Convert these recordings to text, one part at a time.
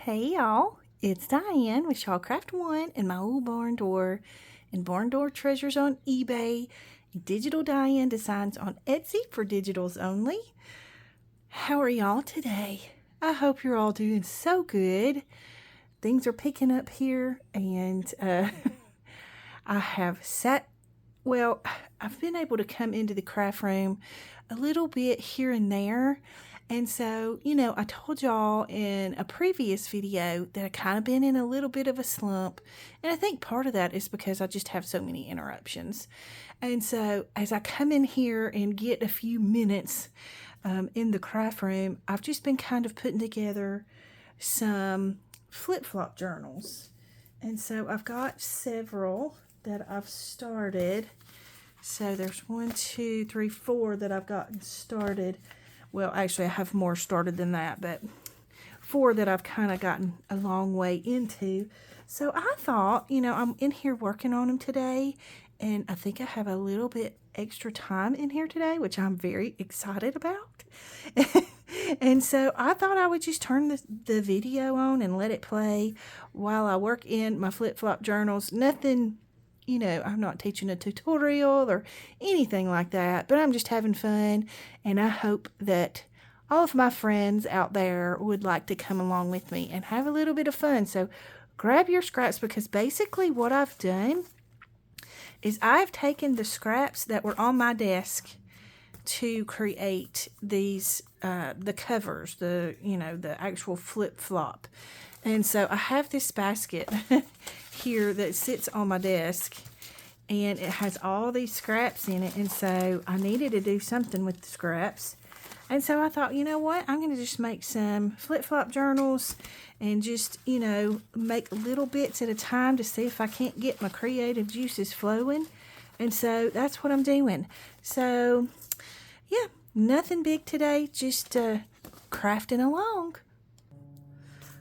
Hey y'all, it's Diane with Shawcraft One and my old barn door and barn door treasures on eBay and digital Diane designs on Etsy for digitals only. How are y'all today? I hope you're all doing so good. Things are picking up here and I have I've been able to come into the craft room a little bit here and there. And so, I told y'all in a previous video that I kind of been in a little bit of a slump. And I think part of that is because I just have so many interruptions. And so as I come in here and get a few minutes in the craft room, I've just been kind of putting together some flip-flop journals. And so I've got several that I've started. So there's 1, 2, 3, 4 that I've gotten started. Well, actually, I have more started than that, but 4 that I've kind of gotten a long way into. So I thought, I'm in here working on them today, and I think I have a little bit extra time in here today, which I'm very excited about. And so I thought I would just turn the video on and let it play while I work in my flip-flop journals. Nothing, I'm not teaching a tutorial or anything like that, but I'm just having fun, and I hope that all of my friends out there would like to come along with me and have a little bit of fun. So grab your scraps, because basically what I've done is I've taken the scraps that were on my desk to create these, the covers, the actual flip-flop. And so I have this basket here that sits on my desk, and it has all these scraps in it, and so I needed to do something with the scraps. And so I thought, you know what, I'm going to just make some flip-flop journals and just, make little bits at a time to see if I can't get my creative juices flowing. And so that's what I'm doing. So, yeah, nothing big today, just crafting along.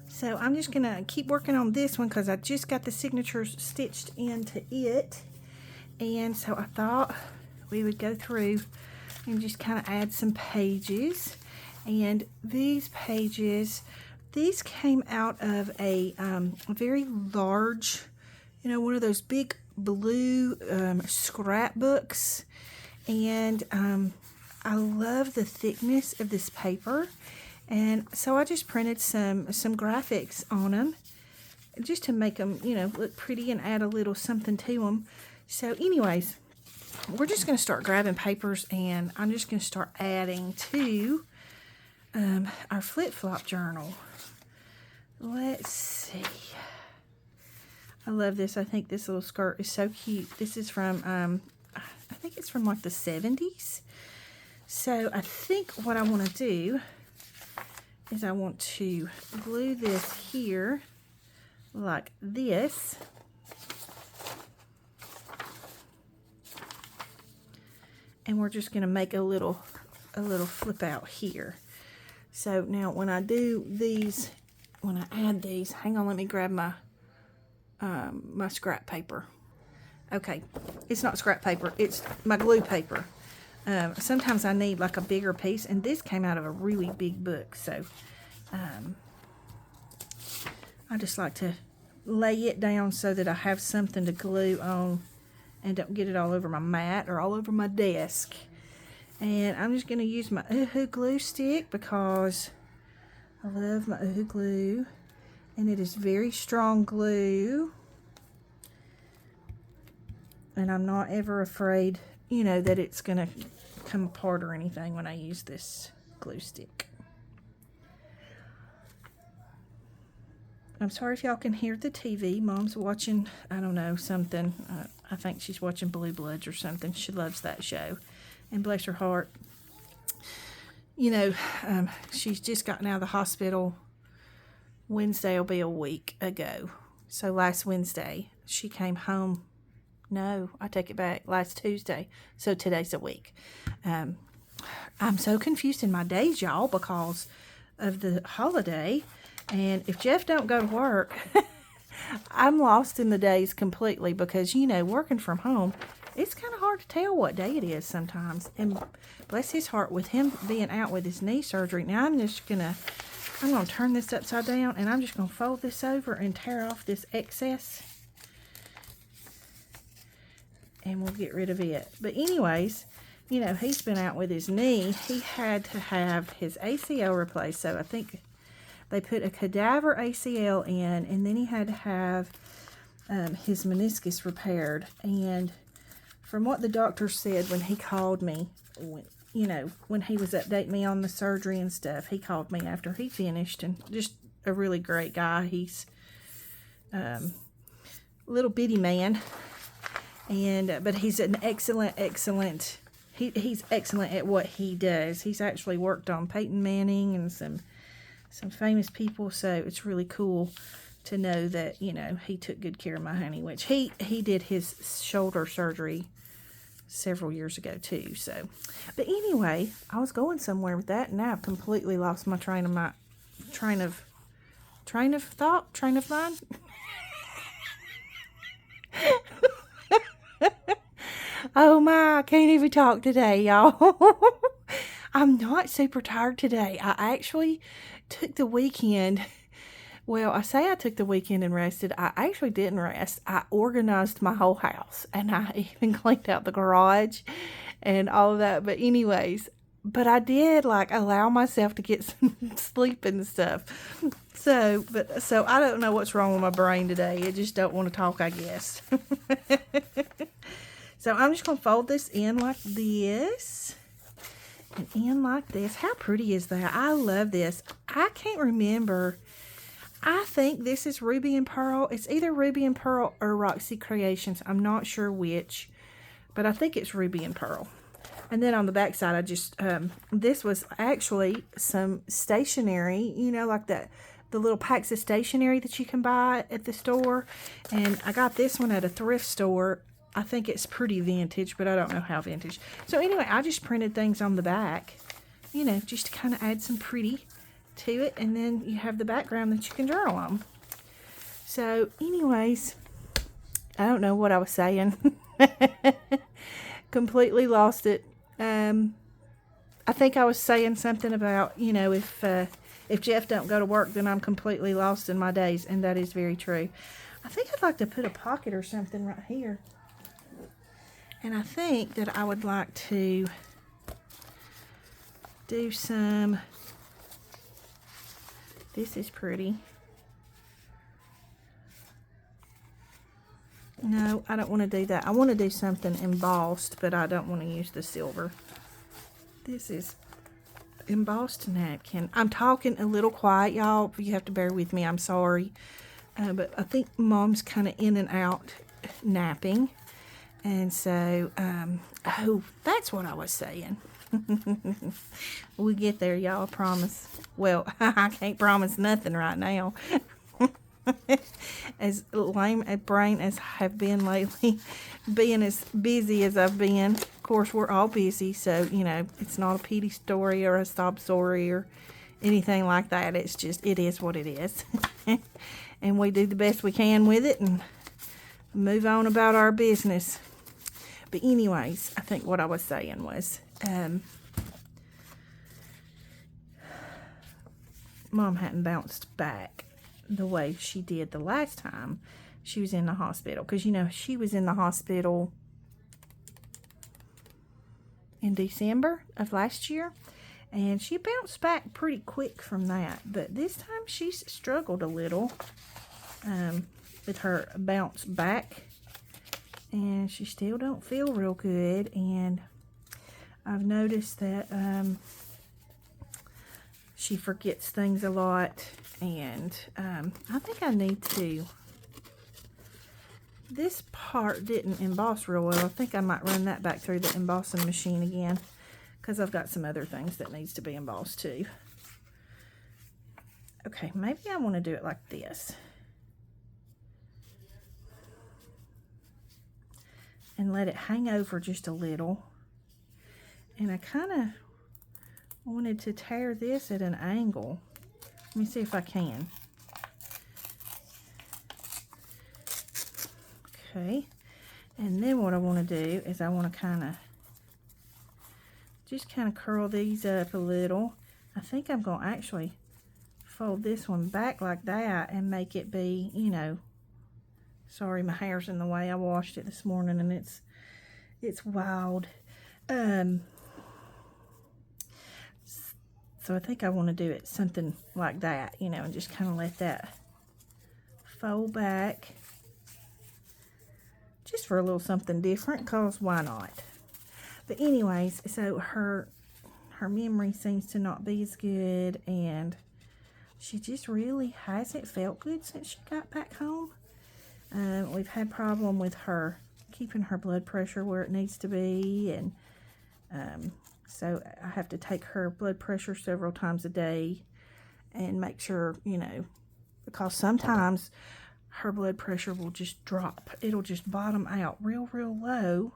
So I'm just going to keep working on this one because I just got the signatures stitched into it. And so I thought we would go through and just kind of add some pages. And these pages, these came out of a very large, one of those big blue scrapbooks. And I love the thickness of this paper. And so I just printed some graphics on them just to make them, look pretty and add a little something to them. So anyways, we're just going to start grabbing papers, and I'm just going to start adding to our flip-flop journal. Let's see. I love this. I think this little skirt is so cute. This is from, I think it's from like the 70s. So I think what I want to do is I want to glue this here like this. And we're just going to make a little flip out here. So now when I do these, when I add these, hang on, let me grab my my scrap paper. Okay, it's not scrap paper, it's my glue paper. Sometimes I need like a bigger piece, and this came out of a really big book, so I just like to lay it down so that I have something to glue on and don't get it all over my mat or all over my desk. And I'm just going to use my Uhu glue stick because I love my Uhu glue, and it is very strong glue, and I'm not ever afraid that it's going to come apart or anything when I use this glue stick. I'm sorry if y'all can hear the TV. Mom's watching, I don't know, something. I think she's watching Blue Bloods or something. She loves that show. And bless her heart, she's just gotten out of the hospital. Wednesday will be a week ago. So last Wednesday, she came home. No, I take it back. Last Tuesday. So today's a week. I'm so confused in my days, y'all, because of the holiday. And if Jeff don't go to work, I'm lost in the days completely because, working from home, it's kind of hard to tell what day it is sometimes. And bless his heart, with him being out with his knee surgery, now I'm just going to I'm going to turn this upside down, and I'm just going to fold this over and tear off this excess. And we'll get rid of it. But anyways, you know, he's been out with his knee. He had to have his ACL replaced. So I think they put a cadaver ACL in, and then he had to have his meniscus repaired. And from what the doctor said when he called me, when he was updating me on the surgery and stuff, he called me after he finished, and just a really great guy. He's a little bitty man, and but he's an excellent he's excellent at what he does. He's actually worked on Peyton Manning and some famous people, so it's really cool to know that, you know, he took good care of my honey, which he did his shoulder surgery several years ago too. So, but anyway, I was going somewhere with that, and now I've completely lost my train of mind. Oh my, I can't even talk today, y'all. I'm not super tired today. I actually took the weekend. Well, I say I took the weekend and rested. I actually didn't rest. I organized my whole house, and I even cleaned out the garage and all of that. But anyways, I did like allow myself to get some sleep and stuff. So I don't know what's wrong with my brain today. I just don't want to talk, I guess. So I'm just going to fold this in like this. And in like this. How pretty is that? I love this. I can't remember. I think this is Ruby and Pearl. It's either Ruby and Pearl or Roxy Creations. I'm not sure which, but I think it's Ruby and Pearl. And then on the back side, I just, this was actually some stationery, you know, like the little packs of stationery that you can buy at the store. And I got this one at a thrift store. I think it's pretty vintage, but I don't know how vintage. So anyway, I just printed things on the back, you know, just to kind of add some pretty to it. And then you have the background that you can journal on. So anyways, I don't know what I was saying. Completely lost it. I think I was saying something about, you know, if Jeff don't go to work, then I'm completely lost in my days. And that is very true. I think I'd like to put a pocket or something right here. And I think that I would like to do some, this is pretty. No, I don't want to do that. I want to do something embossed, but I don't want to use the silver. This is embossed napkin. I'm talking a little quiet, y'all. You have to bear with me. I'm sorry. But I think Mom's kind of in and out napping. And so, oh, that's what I was saying. We'll get there, y'all, I promise. Well, I can't promise nothing right now. As lame a brain as I have been lately, being as busy as I've been. Of course, we're all busy, so, you know, it's not a pity story or a sob story or anything like that. It's just, it is what it is. And we do the best we can with it and move on about our business. But anyways, I think what I was saying was, Mom hadn't bounced back the way she did the last time she was in the hospital. Because, you know, she was in the hospital in December of last year. And she bounced back pretty quick from that. But this time she's struggled a little with her bounce back. And she still don't feel real good. And I've noticed that she forgets things a lot. And I think I need to, this part didn't emboss real well. I think I might run that back through the embossing machine again, because I've got some other things that needs to be embossed too. Okay, maybe I want to do it like this. And let it hang over just a little. And I kind of wanted to tear this at an angle. Let me see if I can. Okay. And then what I want to do is I want to just kind of curl these up a little. I think I'm going to actually fold this one back like that and make it be, you know, sorry, my hair's in the way. I washed it this morning and it's wild. So I think I want to do it something like that, you know, and just kind of let that fold back. Just for a little something different, cause why not? But anyways, so her memory seems to not be as good, and she just really hasn't felt good since she got back home. We've had problem with her keeping her blood pressure where it needs to be, and so I have to take her blood pressure several times a day and make sure, you know, because sometimes her blood pressure will just drop. It'll just bottom out real low.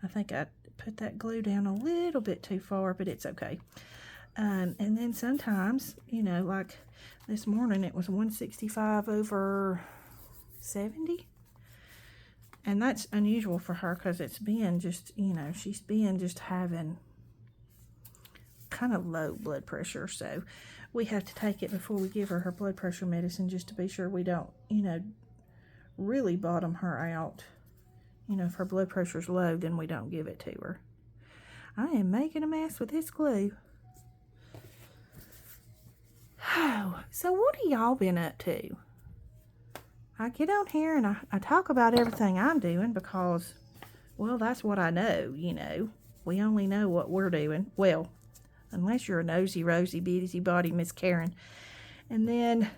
I think I put that glue down a little bit too far, but it's okay. And then sometimes, you know, like this morning it was 165/70. And that's unusual for her because it's been just, you know, she's been just having kind of low blood pressure. So we have to take it before we give her her blood pressure medicine just to be sure we don't, you know, really bottom her out. You know, if her blood pressure's low, then we don't give it to her. I am making a mess with this glue. Oh, so what have y'all been up to? I get on here and I talk about everything I'm doing because, well, that's what I know, you know. We only know what we're doing. Well, unless you're a nosy, rosy, busybody Miss Karen. And then,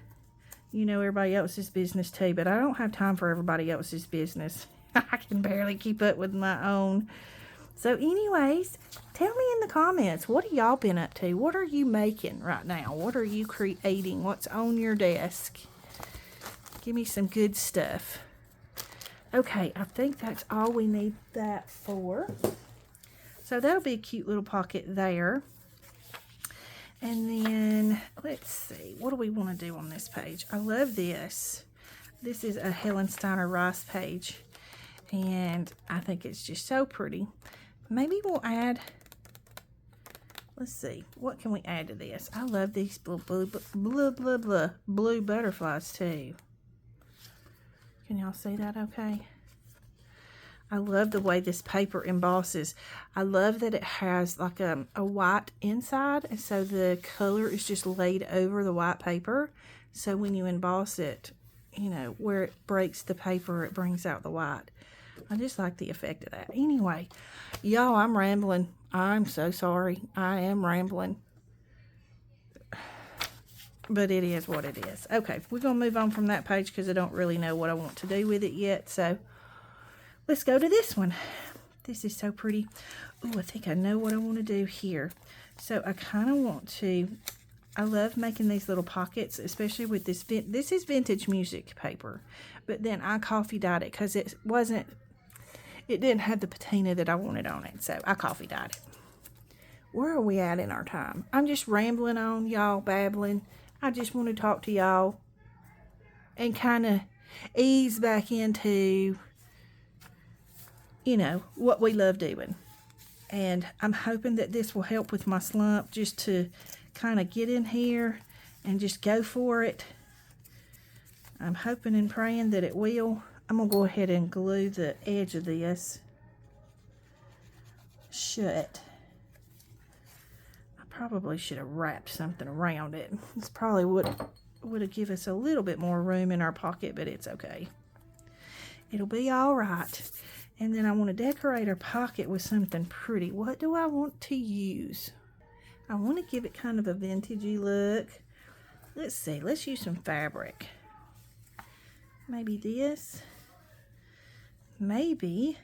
you know, everybody else's business too. But I don't have time for everybody else's business. I can barely keep up with my own. So anyways, tell me in the comments, what have y'all been up to? What are you making right now? What are you creating? What's on your desk? Give me some good stuff. Okay, I think that's all we need that for. So that'll be a cute little pocket there. And then, let's see, what do we want to do on this page? I love this. This is a Helen Steiner Rice page. And I think it's just so pretty. Maybe we'll add, let's see, what can we add to this? I love these blue butterflies too. Can y'all see that okay? I love the way this paper embosses. I love that it has like a white inside, and so the color is just laid over the white paper. So when you emboss it, you know, where it breaks the paper, it brings out the white. I just like the effect of that. Anyway, y'all, I'm rambling. I'm so sorry. I am rambling. But it is what it is. Okay, we're going to move on from that page because I don't really know what I want to do with it yet. So let's go to this one. This is so pretty. Oh, I think I know what I want to do here. So I kind of want to, I love making these little pockets, especially with this. This is vintage music paper. But then I coffee dyed it because it didn't have the patina that I wanted on it. So I coffee dyed it. Where are we at in our time? I'm just rambling on, y'all, babbling. I just want to talk to y'all and kind of ease back into, you know, what we love doing. And I'm hoping that this will help with my slump, just to kind of get in here and just go for it. I'm hoping and praying that it will. I'm going to go ahead and glue the edge of this shut. Probably should have wrapped something around it. This probably would have given us a little bit more room in our pocket, but it's okay. It'll be all right. And then I want to decorate our pocket with something pretty. What do I want to use? I want to give it kind of a vintagey look. Let's see. Let's use some fabric. Maybe this. Maybe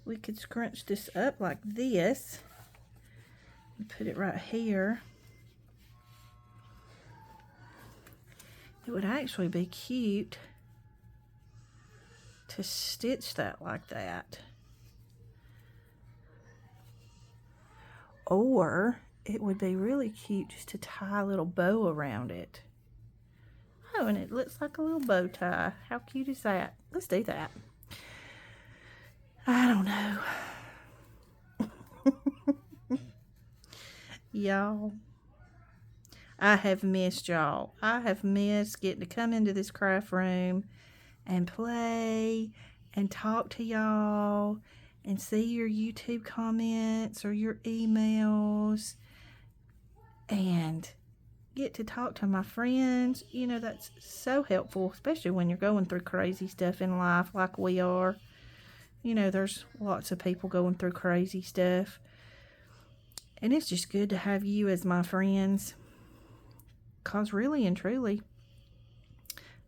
we could scrunch this up like this. Put it right here. It would actually be cute to stitch that like that. Or it would be really cute just to tie a little bow around it. Oh, and it looks like a little bow tie. How cute is that? Let's do that. I don't know. Y'all, I have missed y'all. I have missed getting to come into this craft room and play and talk to y'all and see your YouTube comments or your emails and get to talk to my friends. You know, that's so helpful, especially when you're going through crazy stuff in life like we are. You know, there's lots of people going through crazy stuff. And it's just good to have you as my friends. Because really and truly,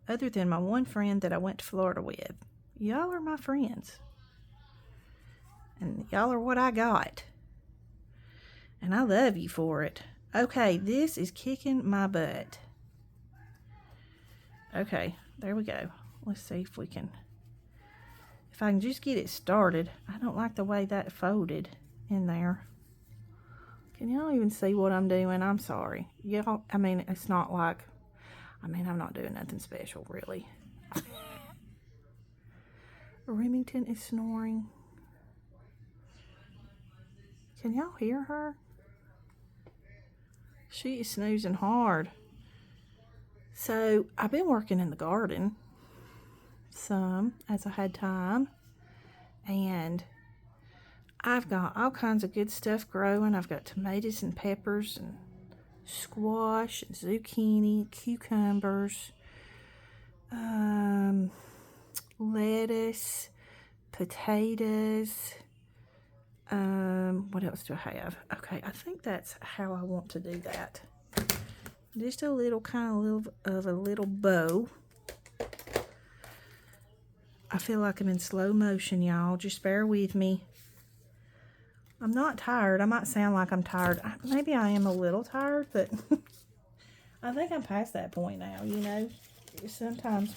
other than my one friend that I went to Florida with, y'all are my friends. And y'all are what I got. And I love you for it. Okay, this is kicking my butt. Okay, there we go. Let's see if I can just get it started. I don't like the way that folded in there. Can y'all even see what I'm doing? I'm sorry. Y'all, I mean, it's not like, I'm not doing nothing special, really. Remington is snoring. Can y'all hear her? She is snoozing hard. So, I've been working in the garden some as I had time. And I've got all kinds of good stuff growing. I've got tomatoes and peppers and squash and zucchini, cucumbers, lettuce, potatoes. What else do I have? Okay, I think that's how I want to do that. Just a little of a little bow. I feel like I'm in slow motion, y'all. Just bear with me. I'm not tired. I might sound like I'm tired. Maybe I am a little tired, but I think I'm past that point now, you know. Sometimes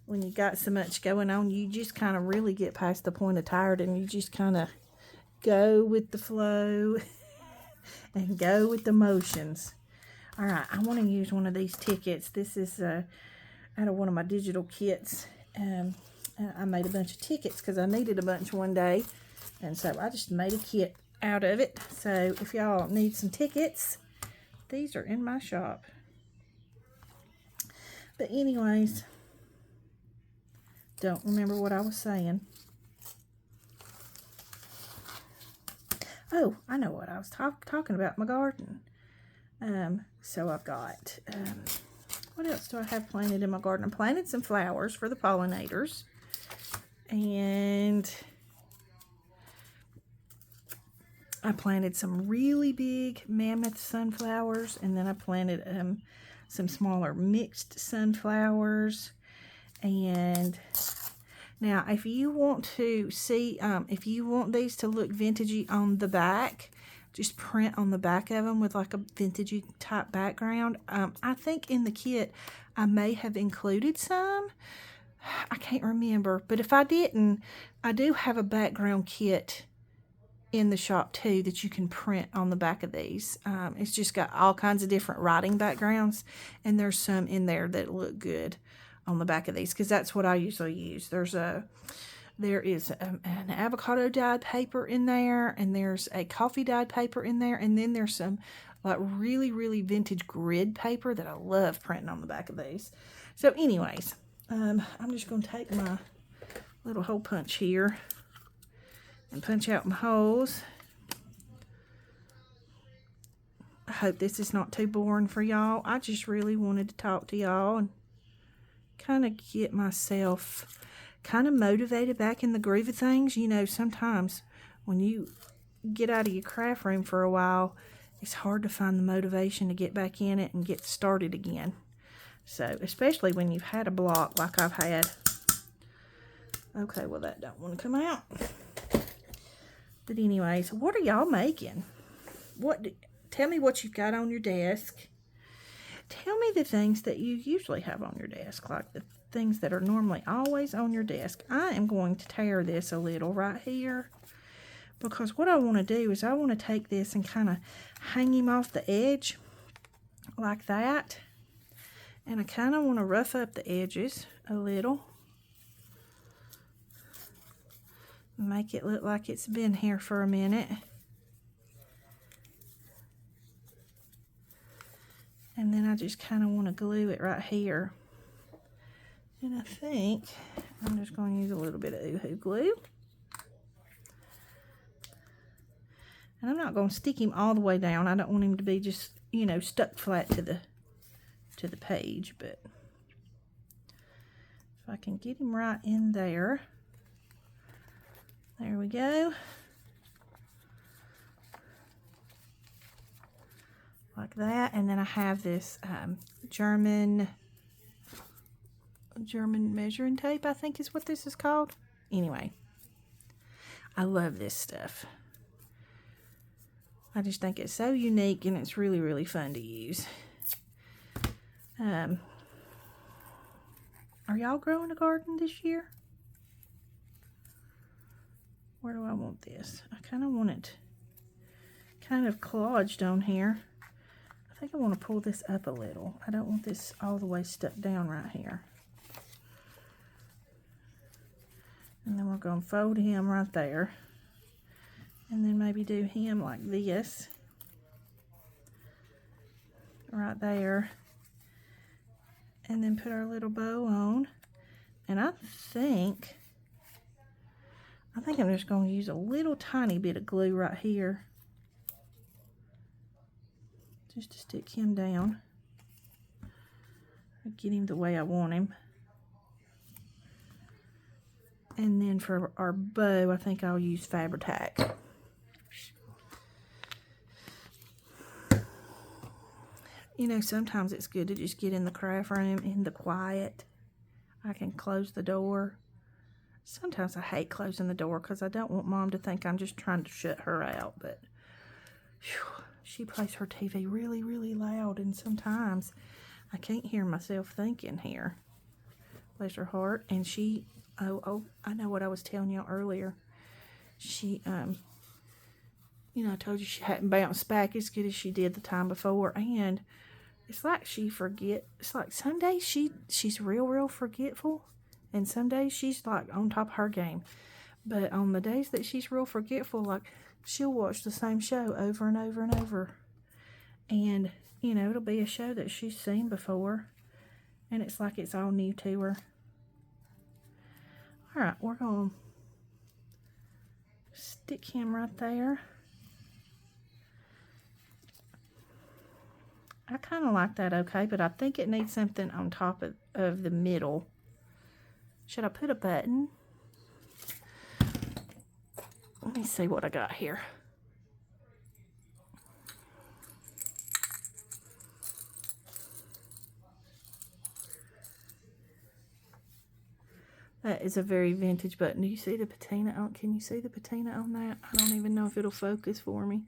when you got so much going on, you just kind of really get past the point of tired and you just kind of go with the flow and go with the motions. All right, I want to use one of these tickets. This is out of one of my digital kits. I made a bunch of tickets because I needed a bunch one day. And so I just made a kit out of it. So if y'all need some tickets, these are in my shop. But anyways, don't remember what I was saying. Oh, I know what I was talking about, my garden. So I've got, what else do I have planted in my garden? I planted some flowers for the pollinators. And I planted some really big mammoth sunflowers. And then I planted some smaller mixed sunflowers. And now, if you want to see, if you want these to look vintagey on the back, just print on the back of them with like a vintagey type background. I think in the kit, I may have included some. I can't remember, but if I didn't, I do have a background kit in the shop too that you can print on the back of these. It's just got all kinds of different writing backgrounds, and there's some in there that look good on the back of these because that's what I usually use. There is an avocado dyed paper in there, and there's a coffee dyed paper in there, and then there's some like really, really vintage grid paper that I love printing on the back of these. So anyways, I'm just going to take my little hole punch here and punch out my holes. I hope this is not too boring for y'all. I just really wanted to talk to y'all and kind of get myself kind of motivated back in the groove of things. You know, sometimes when you get out of your craft room for a while, it's hard to find the motivation to get back in it and get started again. So, especially when you've had a block like I've had. Okay, well that don't want to come out. But anyways, what are y'all making? Tell me what you've got on your desk. Tell me the things that you usually have on your desk, like the things that are normally always on your desk. I am going to tear this a little right here because what I want to do is I want to take this and kind of hang him off the edge like that. And I kind of want to rough up the edges a little. Make it look like it's been here for a minute. And then I just kind of want to glue it right here. And I think I'm just going to use a little bit of Oohoo glue. And I'm not going to stick him all the way down. I don't want him to be just, you know, stuck flat to the page, but if I can get him right in there. There we go. Like that. And then I have this German measuring tape, I think is what this is called. Anyway, I love this stuff. I just think it's so unique and it's really, really fun to use. Are y'all growing a garden this year? Where do I want this? I kind of want it kind of collaged on here. I think I want to pull this up a little. I don't want this all the way stuck down right here. And then we're going to fold him right there. And then maybe do him like this. Right there. And then put our little bow on. And I think I'm just going to use a little tiny bit of glue right here. Just to stick him down. Get him the way I want him. And then for our bow, I think I'll use Fabri-Tac. You know, sometimes it's good to just get in the craft room in the quiet. I can close the door. Sometimes I hate closing the door because I don't want Mom to think I'm just trying to shut her out. But whew, she plays her TV really, really loud. And sometimes I can't hear myself thinking here. Bless her heart. And she, oh, I know what I was telling y'all earlier. She, you know, I told you she hadn't bounced back as good as she did the time before. And it's like she forget. It's like some days she's real forgetful, and some days she's like on top of her game. But on the days that she's real forgetful, like she'll watch the same show over and over and over, and you know it'll be a show that she's seen before, and it's like it's all new to her. All right, we're gonna stick him right there. I kind of like that okay, but I think it needs something on top of the middle. Should I put a button? Let me see what I got here. That is a very vintage button. Do you see the patina on? Can you see the patina on that? I don't even know if it'll focus for me.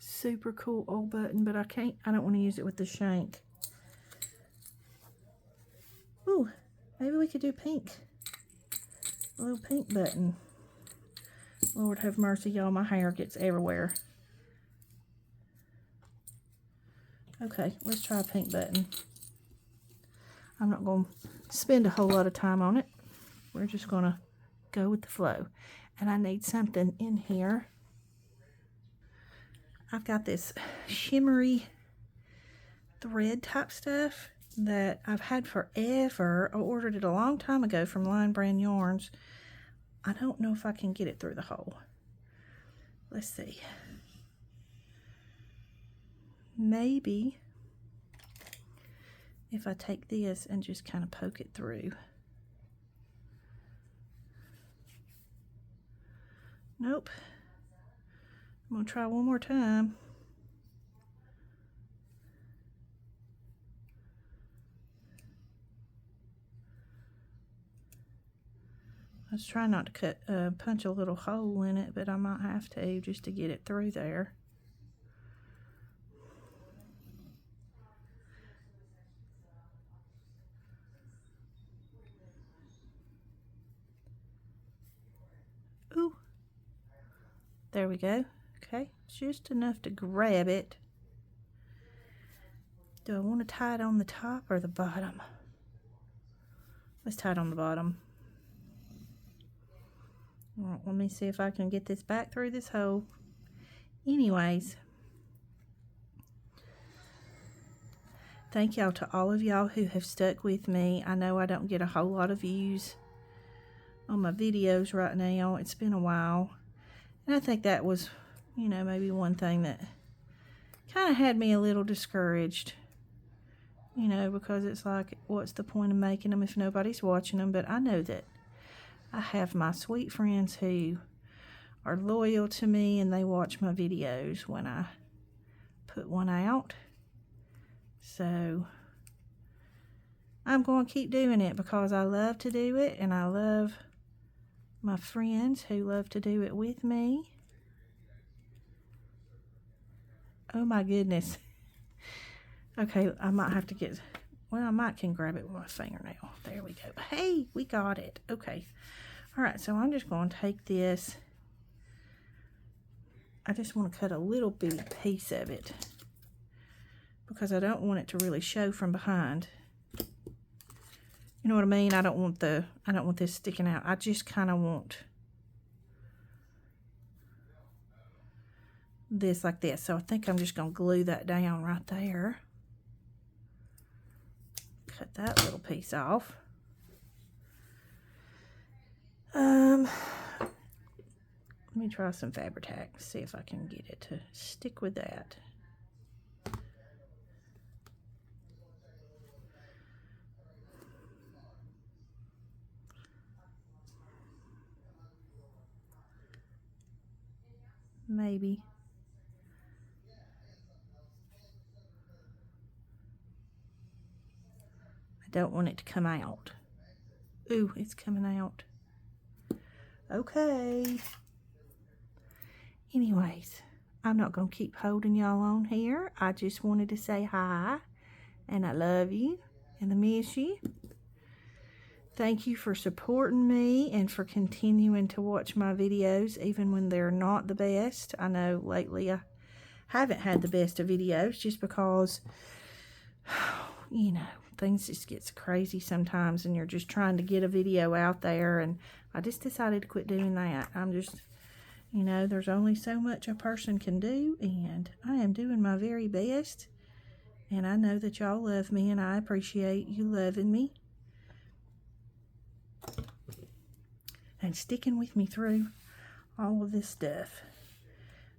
Super cool old button, but I don't want to use it with the shank. Ooh, maybe we could do pink. A little pink button. Lord have mercy, y'all, my hair gets everywhere. Okay, let's try a pink button. I'm not going to spend a whole lot of time on it. We're just going to go with the flow. And I need something in here. I've got this shimmery thread type stuff that I've had forever. I ordered it a long time ago from Lion Brand Yarns. I don't know if I can get it through the hole. Let's see. Maybe if I take this and just kind of poke it through. Nope. I'm going to try one more time. I was trying not to punch a little hole in it, but I might have to just to get it through there. Ooh. There we go. Okay, just enough to grab it. Do I want to tie it on the top or the bottom? Let's tie it on the bottom. All right, let me see if I can get this back through this hole. Anyways, Thank y'all to all of y'all who have stuck with me. I know I don't get a whole lot of views on my videos right now. It's been a while. And I think that was, you know, maybe one thing that kind of had me a little discouraged. You know, because it's like, what's the point of making them if nobody's watching them? But I know that I have my sweet friends who are loyal to me and they watch my videos when I put one out. So I'm going to keep doing it because I love to do it, and I love my friends who love to do it with me. Oh my goodness. Okay, I might have to get, well, I might can grab it with my fingernail. There we go. Hey, we got it. Okay. All right, so I'm just going to take this. I just want to cut a little bitty piece of it because I don't want it to really show from behind. You know what I mean? I don't want this sticking out. I just kind of want this like this. So I think I'm just going to glue that down right there. Cut that little piece off. Let me try some Fabri-Tac, see if I can get it to stick with that. Maybe. I don't want it to come out. Ooh, it's coming out. Okay. Anyways, I'm not going to keep holding y'all on here. I just wanted to say hi, and I love you, and I miss you. Thank you for supporting me and for continuing to watch my videos, even when they're not the best. I know lately I haven't had the best of videos just because, you know, things just get crazy sometimes, and you're just trying to get a video out there, and I just decided to quit doing that. I'm just, you know, there's only so much a person can do, and I am doing my very best, and I know that y'all love me, and I appreciate you loving me and sticking with me through all of this stuff.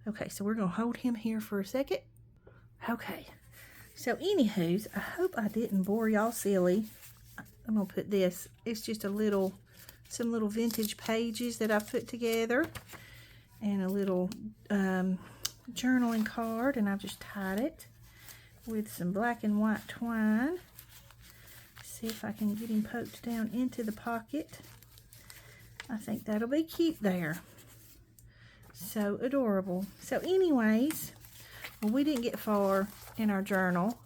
Okay, so we're going to hold him here for a second. Okay, so anywho's, I hope I didn't bore y'all silly. I'm going to put this, it's just some little vintage pages that I've put together, and a little journaling card, and I've just tied it with some black and white twine. See if I can get him poked down into the pocket. I think that'll be cute there. So adorable. So anyways, well, we didn't get far in our journal,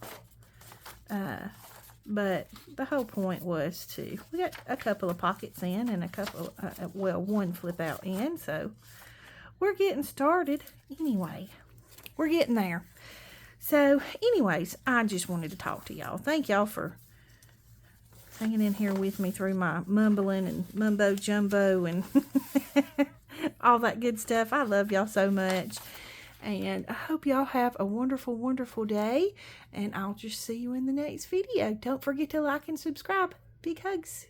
but the whole point was we got a couple of pockets in and a couple, well, one flip out in, so we're getting started. Anyway, we're getting there. So anyways, I just wanted to talk to y'all. Thank y'all for hanging in here with me through my mumbling and mumbo jumbo and all that good stuff. I love y'all so much, and I hope y'all have a wonderful, wonderful day, and I'll just see you in the next video. Don't forget to like and subscribe. Big hugs.